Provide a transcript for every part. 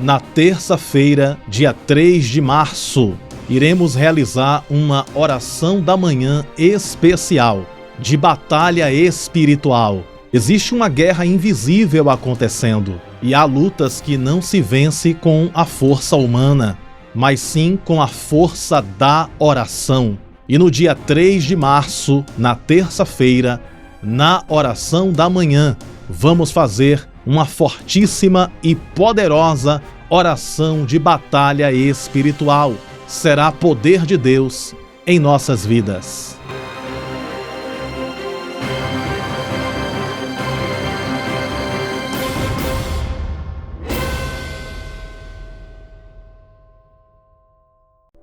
Na terça-feira, dia 3 de março, iremos realizar uma oração da manhã especial, de batalha espiritual. Existe uma guerra invisível acontecendo, e há lutas que não se vence com a força humana, mas sim com a força da oração. E no dia 3 de março, na terça-feira, na oração da manhã, vamos fazer uma fortíssima e poderosa oração de batalha espiritual. Será poder de Deus em nossas vidas.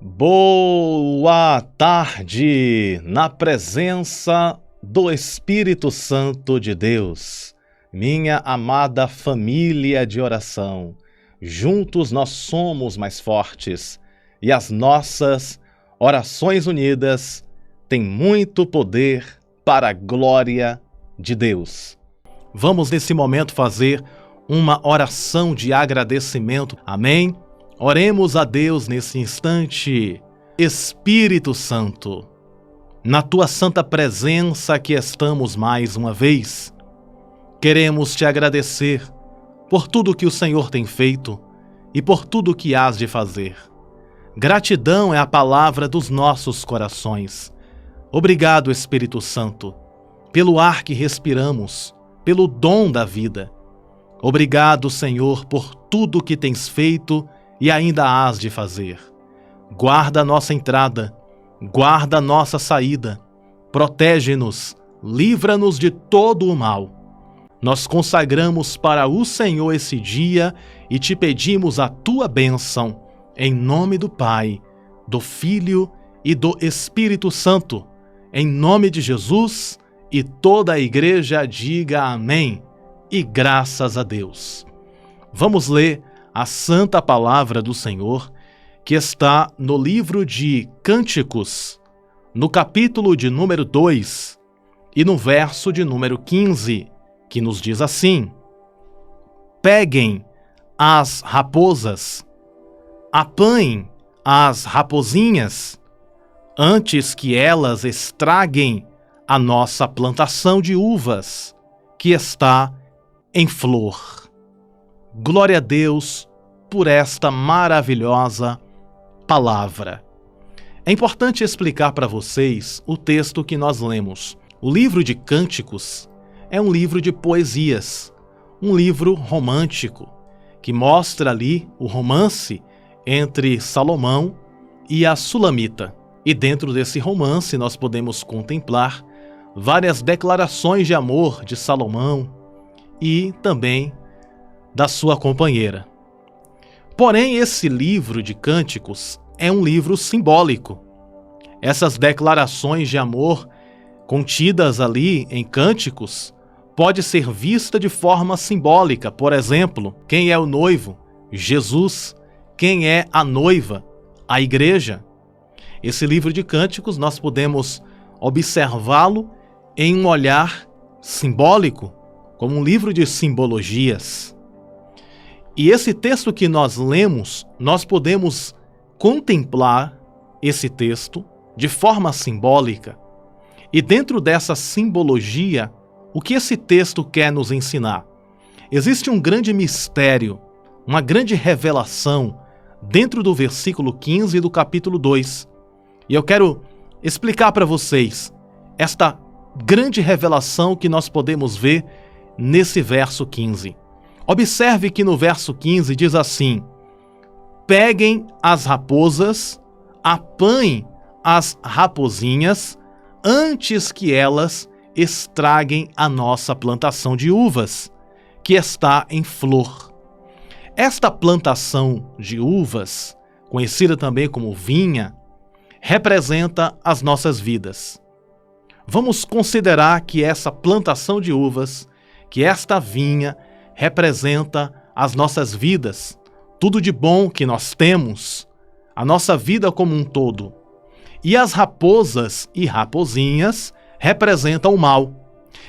Boa tarde, na presença do Espírito Santo de Deus, minha amada família de oração. Juntos nós somos mais fortes e as nossas orações unidas têm muito poder para a glória de Deus. Vamos nesse momento fazer uma oração de agradecimento. Amém? Oremos a Deus nesse instante. Espírito Santo, na Tua santa presença que estamos mais uma vez, queremos Te agradecer por tudo que o Senhor tem feito e por tudo que hás de fazer. Gratidão é a palavra dos nossos corações. Obrigado, Espírito Santo, pelo ar que respiramos, pelo dom da vida. Obrigado, Senhor, por tudo que tens feito e ainda hás de fazer. Guarda a nossa entrada, guarda a nossa saída, protege-nos, livra-nos de todo o mal. Nós consagramos para o Senhor esse dia e te pedimos a tua bênção, em nome do Pai, do Filho e do Espírito Santo, em nome de Jesus, e toda a igreja diga amém, e graças a Deus. Vamos ler a santa palavra do Senhor, que está no livro de Cânticos, no capítulo de número 2 e no verso de número 15, que nos diz assim: Peguem as raposas, apanhem as rapozinhas, antes que elas estraguem a nossa plantação de uvas, que está em flor. Glória a Deus por esta maravilhosa palavra. É importante explicar para vocês o texto que nós lemos. O livro de Cânticos é um livro de poesias, um livro romântico, que mostra ali o romance entre Salomão e a Sulamita. E dentro desse romance nós podemos contemplar várias declarações de amor de Salomão e também da sua companheira. Porém, esse livro de Cânticos é um livro simbólico. Essas declarações de amor contidas ali em Cânticos pode ser vista de forma simbólica. Por exemplo, quem é o noivo? Jesus. Quem é a noiva? A igreja. Esse livro de Cânticos nós podemos observá-lo em um olhar simbólico, como um livro de simbologias. E esse texto que nós lemos, nós podemos contemplar esse texto de forma simbólica. E dentro dessa simbologia, o que esse texto quer nos ensinar? Existe um grande mistério, uma grande revelação dentro do versículo 15 do capítulo 2. E eu quero explicar para vocês esta grande revelação que nós podemos ver nesse verso 15. Observe que no verso 15 diz assim: Peguem as raposas, apanhem as rapozinhas, antes que elas estraguem a nossa plantação de uvas, que está em flor. Esta plantação de uvas, conhecida também como vinha, representa as nossas vidas. Vamos considerar que essa plantação de uvas, que esta vinha, representa as nossas vidas, tudo de bom que nós temos, a nossa vida como um todo. E as raposas e rapozinhas representam o mal.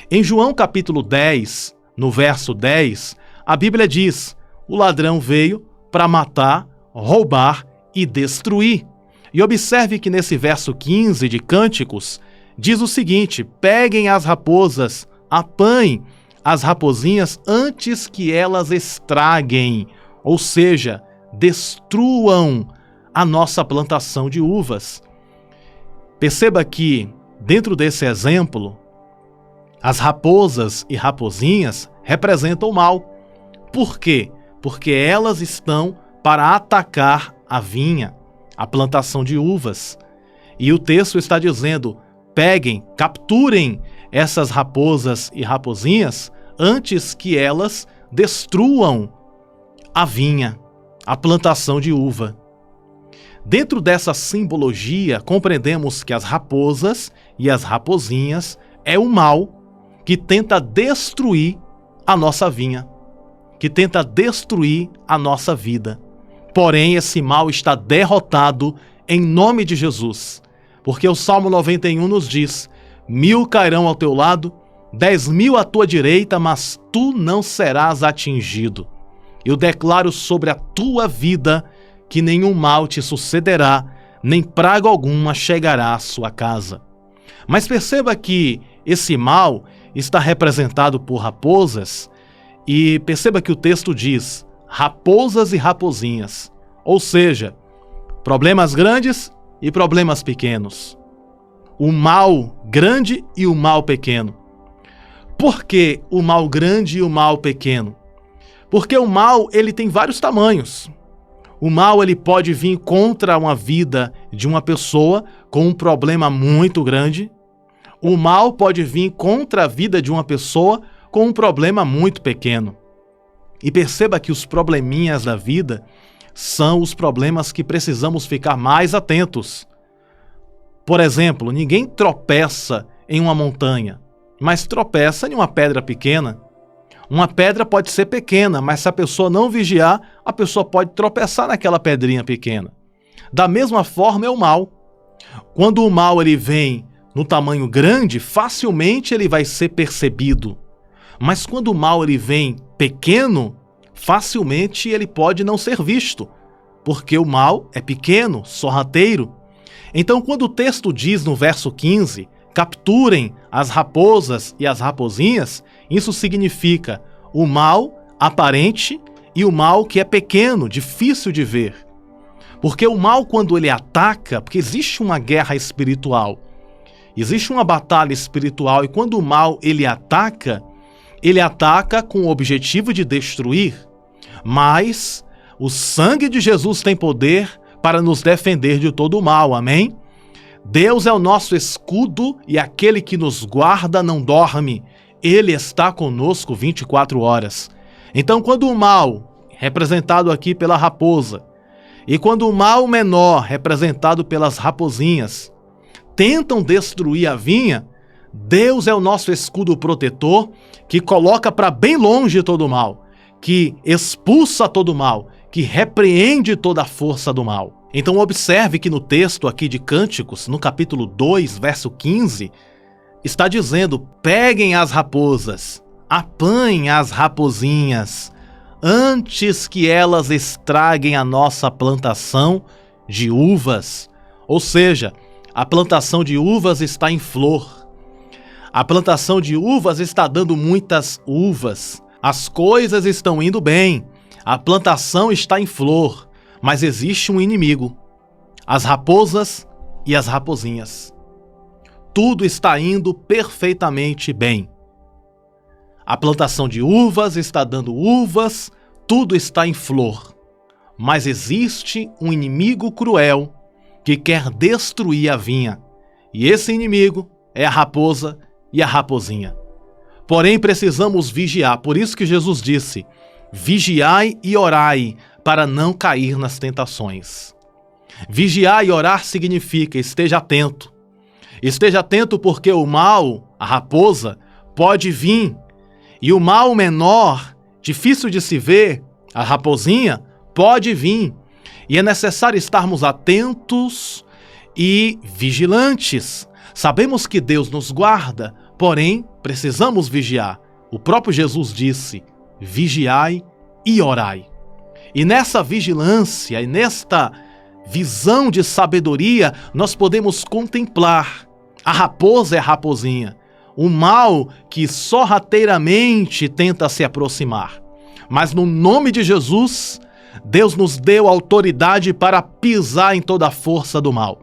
Em João capítulo 10, no verso 10, a Bíblia diz: o ladrão veio para matar, roubar e destruir. E observe que nesse verso 15 de Cânticos, diz o seguinte: peguem as raposas, apanhem as raposinhas antes que elas estraguem, ou seja, destruam a nossa plantação de uvas. Perceba que, dentro desse exemplo, as raposas e raposinhas representam o mal. Por quê? Porque elas estão para atacar a vinha, a plantação de uvas. E o texto está dizendo: peguem, capturem essas raposas e raposinhas antes que elas destruam a vinha, a plantação de uva. Dentro dessa simbologia, compreendemos que as raposas e as raposinhas é o mal que tenta destruir a nossa vinha, que tenta destruir a nossa vida. Porém, esse mal está derrotado em nome de Jesus, porque o Salmo 91 nos diz: 1000 cairão ao teu lado, 10.000 à tua direita, mas tu não serás atingido. Eu declaro sobre a tua vida que nenhum mal te sucederá, nem praga alguma chegará à sua casa. Mas perceba que esse mal está representado por raposas, e perceba que o texto diz raposas e raposinhas, ou seja, problemas grandes e problemas pequenos. O mal grande e o mal pequeno. Por que o mal grande e o mal pequeno? Porque o mal, ele tem vários tamanhos. O mal, ele pode vir contra uma vida de uma pessoa com um problema muito grande. O mal pode vir contra a vida de uma pessoa com um problema muito pequeno. E perceba que os probleminhas da vida são os problemas que precisamos ficar mais atentos. Por exemplo, ninguém tropeça em uma montanha, mas tropeça em uma pedra pequena. Uma pedra pode ser pequena, mas se a pessoa não vigiar, a pessoa pode tropeçar naquela pedrinha pequena. Da mesma forma é o mal. Quando o mal ele vem no tamanho grande, facilmente ele vai ser percebido. Mas quando o mal ele vem pequeno, facilmente ele pode não ser visto, porque o mal é pequeno, sorrateiro. Então, quando o texto diz no verso 15, capturem as raposas e as raposinhas, isso significa o mal aparente e o mal que é pequeno, difícil de ver. Porque o mal, quando ele ataca, porque existe uma guerra espiritual, existe uma batalha espiritual, e quando o mal ele ataca com o objetivo de destruir, mas o sangue de Jesus tem poder para nos defender de todo o mal, amém? Deus é o nosso escudo e aquele que nos guarda não dorme. Ele está conosco 24 horas. Então, quando o mal, representado aqui pela raposa, e quando o mal menor, representado pelas raposinhas, tentam destruir a vinha, Deus é o nosso escudo protetor que coloca para bem longe todo o mal, que expulsa todo o mal, que repreende toda a força do mal. Então observe que no texto aqui de Cânticos, no capítulo 2, verso 15, está dizendo: peguem as raposas, apanhem as raposinhas, antes que elas estraguem a nossa plantação de uvas. Ou seja, a plantação de uvas está em flor. A plantação de uvas está dando muitas uvas. As coisas estão indo bem. A plantação está em flor. Mas existe um inimigo, as raposas e as raposinhas. Tudo está indo perfeitamente bem. A plantação de uvas está dando uvas, tudo está em flor. Mas existe um inimigo cruel que quer destruir a vinha. E esse inimigo é a raposa e a raposinha. Porém, precisamos vigiar. Por isso que Jesus disse: vigiai e orai, para não cair nas tentações. Vigiar e orar significa esteja atento. Esteja atento porque o mal, a raposa, pode vir. E o mal menor, difícil de se ver, a raposinha, pode vir. E é necessário estarmos atentos e vigilantes. Sabemos que Deus nos guarda, porém precisamos vigiar. O próprio Jesus disse: vigiai e orai. E nessa vigilância e nesta visão de sabedoria, nós podemos contemplar a raposa e a raposinha, o mal que sorrateiramente tenta se aproximar. Mas no nome de Jesus, Deus nos deu autoridade para pisar em toda a força do mal.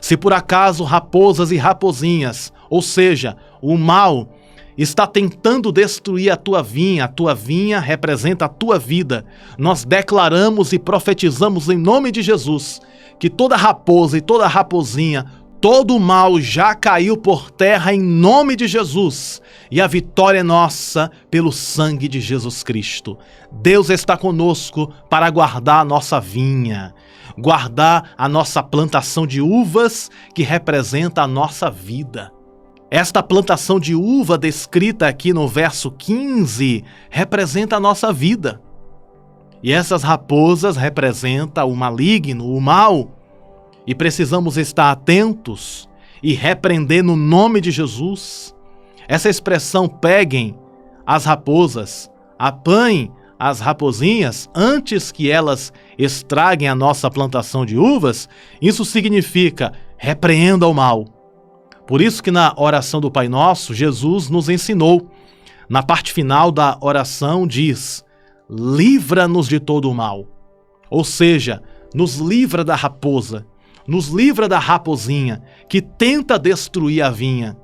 Se por acaso raposas e raposinhas, ou seja, o mal, está tentando destruir a tua vinha representa a tua vida, nós declaramos e profetizamos em nome de Jesus que toda raposa e toda raposinha, todo o mal já caiu por terra em nome de Jesus, e a vitória é nossa pelo sangue de Jesus Cristo. Deus está conosco para guardar a nossa vinha, guardar a nossa plantação de uvas que representa a nossa vida. Esta plantação de uva descrita aqui no verso 15 representa a nossa vida. E essas raposas representam o maligno, o mal. E precisamos estar atentos e repreender no nome de Jesus. Essa expressão peguem as raposas, apanhem as raposinhas antes que elas estraguem a nossa plantação de uvas, isso significa repreenda o mal. Por isso que na oração do Pai Nosso, Jesus nos ensinou. Na parte final da oração diz, livra-nos de todo o mal. Ou seja, nos livra da raposa, nos livra da raposinha que tenta destruir a vinha.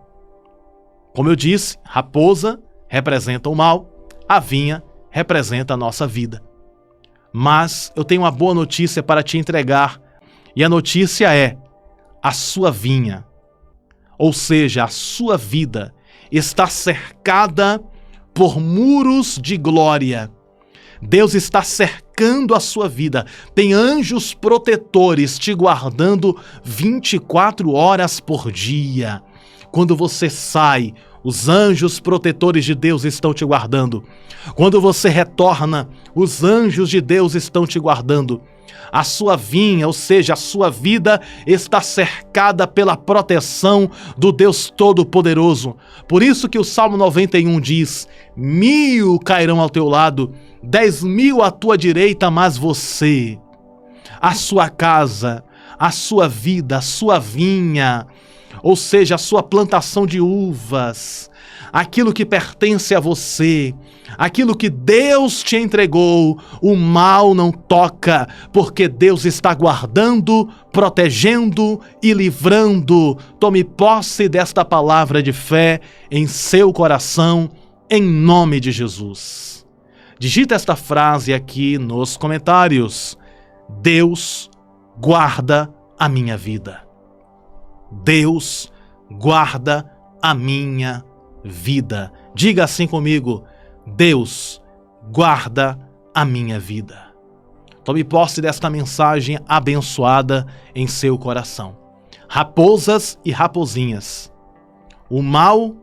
Como eu disse, raposa representa o mal, a vinha representa a nossa vida. Mas eu tenho uma boa notícia para te entregar, e a notícia é: a sua vinha, ou seja, a sua vida, está cercada por muros de glória. Deus está cercando a sua vida. Tem anjos protetores te guardando 24 horas por dia. Quando você sai, os anjos protetores de Deus estão te guardando. Quando você retorna, os anjos de Deus estão te guardando. A sua vinha, ou seja, a sua vida, está cercada pela proteção do Deus Todo-Poderoso. Por isso que o Salmo 91 diz: 1000 cairão ao teu lado, 10.000 à tua direita, mas você, a sua casa, a sua vida, a sua vinha, ou seja, a sua plantação de uvas, aquilo que pertence a você, aquilo que Deus te entregou, o mal não toca, porque Deus está guardando, protegendo e livrando. Tome posse desta palavra de fé em seu coração, em nome de Jesus. Digita esta frase aqui nos comentários: Deus guarda a minha vida. Deus guarda a minha vida. Diga assim comigo: Deus guarda a minha vida. Tome posse desta mensagem abençoada em seu coração. Raposas e raposinhas, o mal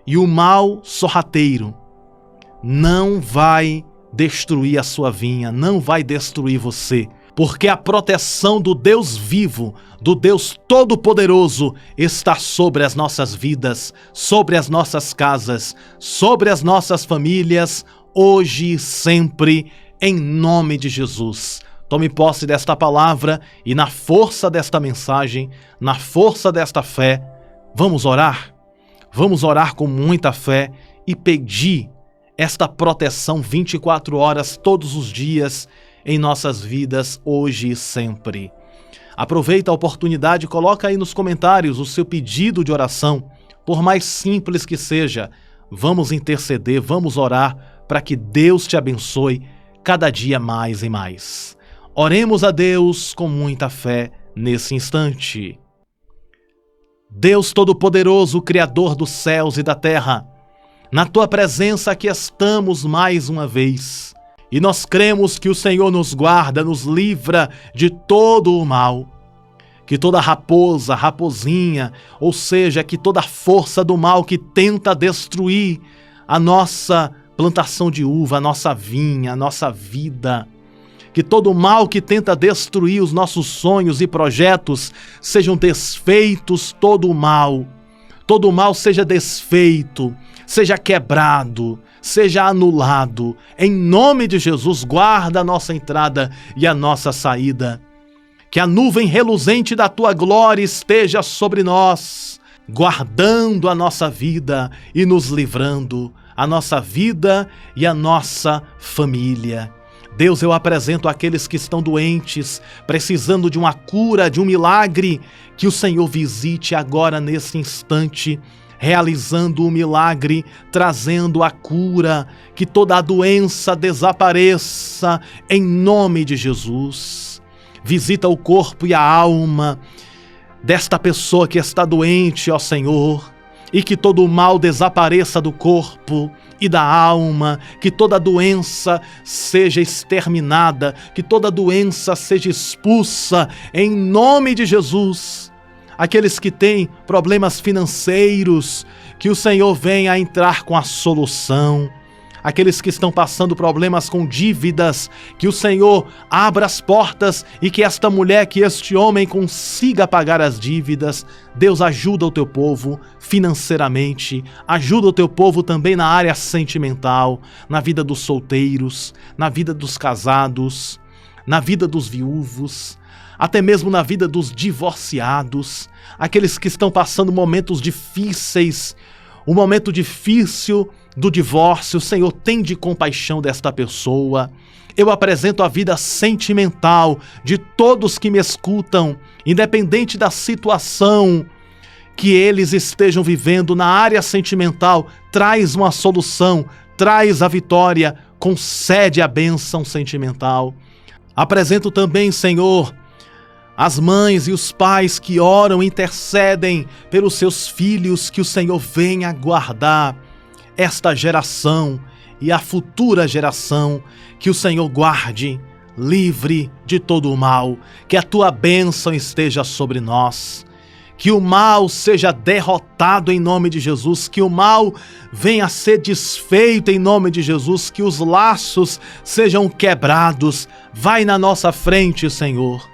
e o mal sorrateiro não vai destruir a sua vinha, não vai destruir você, porque a proteção do Deus vivo, do Deus Todo-Poderoso, está sobre as nossas vidas, sobre as nossas casas, sobre as nossas famílias, hoje e sempre, em nome de Jesus. Tome posse desta palavra e na força desta mensagem, na força desta fé, vamos orar? Vamos orar com muita fé e pedir esta proteção 24 horas, todos os dias, em nossas vidas, hoje e sempre. Aproveita a oportunidade e coloca aí nos comentários o seu pedido de oração, por mais simples que seja. Vamos interceder, vamos orar para que Deus te abençoe cada dia mais e mais. Oremos a Deus com muita fé nesse instante. Deus Todo-Poderoso, Criador dos céus e da terra, na Tua presença aqui estamos mais uma vez. E nós cremos que o Senhor nos guarda, nos livra de todo o mal. Que toda raposa, raposinha, ou seja, que toda força do mal que tenta destruir a nossa plantação de uva, a nossa vinha, a nossa vida, que todo mal que tenta destruir os nossos sonhos e projetos sejam desfeitos, todo o mal seja desfeito, seja quebrado, seja anulado. Em nome de Jesus, guarda a nossa entrada e a nossa saída. Que a nuvem reluzente da tua glória esteja sobre nós, guardando a nossa vida e nos livrando, a nossa vida e a nossa família. Deus, eu apresento aqueles que estão doentes, precisando de uma cura, de um milagre, que o Senhor visite agora nesse instante, realizando o milagre, trazendo a cura, que toda a doença desapareça em nome de Jesus. Visita o corpo e a alma desta pessoa que está doente, ó Senhor, e que todo o mal desapareça do corpo e da alma, que toda doença seja exterminada, que toda doença seja expulsa em nome de Jesus. Aqueles que têm problemas financeiros, que o Senhor venha a entrar com a solução. Aqueles que estão passando problemas com dívidas, que o Senhor abra as portas e que esta mulher, que este homem consiga pagar as dívidas. Deus, ajuda o teu povo financeiramente, ajuda o teu povo também na área sentimental, na vida dos solteiros, na vida dos casados, na vida dos viúvos, até mesmo na vida dos divorciados, aqueles que estão passando momentos difíceis, o momento difícil do divórcio. Senhor, tem de compaixão desta pessoa. Eu apresento a vida sentimental de todos que me escutam, independente da situação que eles estejam vivendo na área sentimental. Traz uma solução, traz a vitória, concede a bênção sentimental. Apresento também, Senhor, as mães e os pais que oram, intercedem pelos seus filhos, que o Senhor venha guardar esta geração e a futura geração, que o Senhor guarde, livre de todo o mal, que a tua bênção esteja sobre nós, que o mal seja derrotado em nome de Jesus, que o mal venha a ser desfeito em nome de Jesus, que os laços sejam quebrados. Vai na nossa frente, Senhor.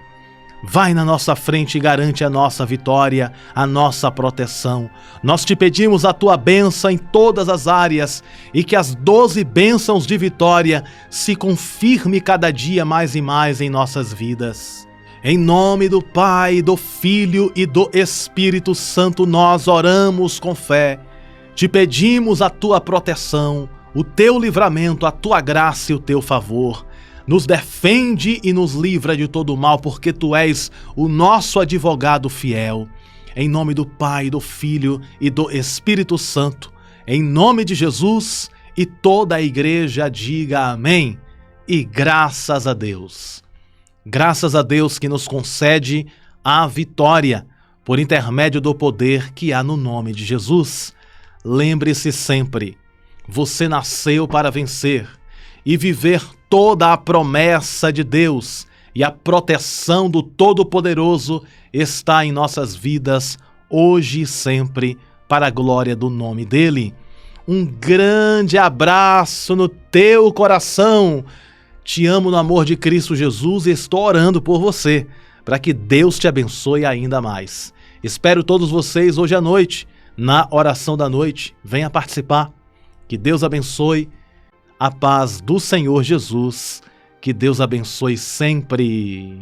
Vai na nossa frente e garante a nossa vitória, a nossa proteção. Nós te pedimos a tua bênção em todas as áreas e que as 12 bênçãos de vitória se confirme cada dia mais e mais em nossas vidas. Em nome do Pai, do Filho e do Espírito Santo, nós oramos com fé. Te pedimos a tua proteção, o teu livramento, a tua graça e o teu favor. Nos defende e nos livra de todo o mal, porque tu és o nosso advogado fiel. Em nome do Pai, do Filho e do Espírito Santo, em nome de Jesus, e toda a igreja diga amém. E graças a Deus. Graças a Deus que nos concede a vitória por intermédio do poder que há no nome de Jesus. Lembre-se sempre, você nasceu para vencer e viver toda a promessa de Deus, e a proteção do Todo-Poderoso está em nossas vidas, hoje e sempre, para a glória do nome dEle. Um grande abraço no teu coração. Te amo no amor de Cristo Jesus e estou orando por você, para que Deus te abençoe ainda mais. Espero todos vocês hoje à noite, na oração da noite. Venha participar. Que Deus abençoe. A paz do Senhor Jesus, que Deus abençoe sempre.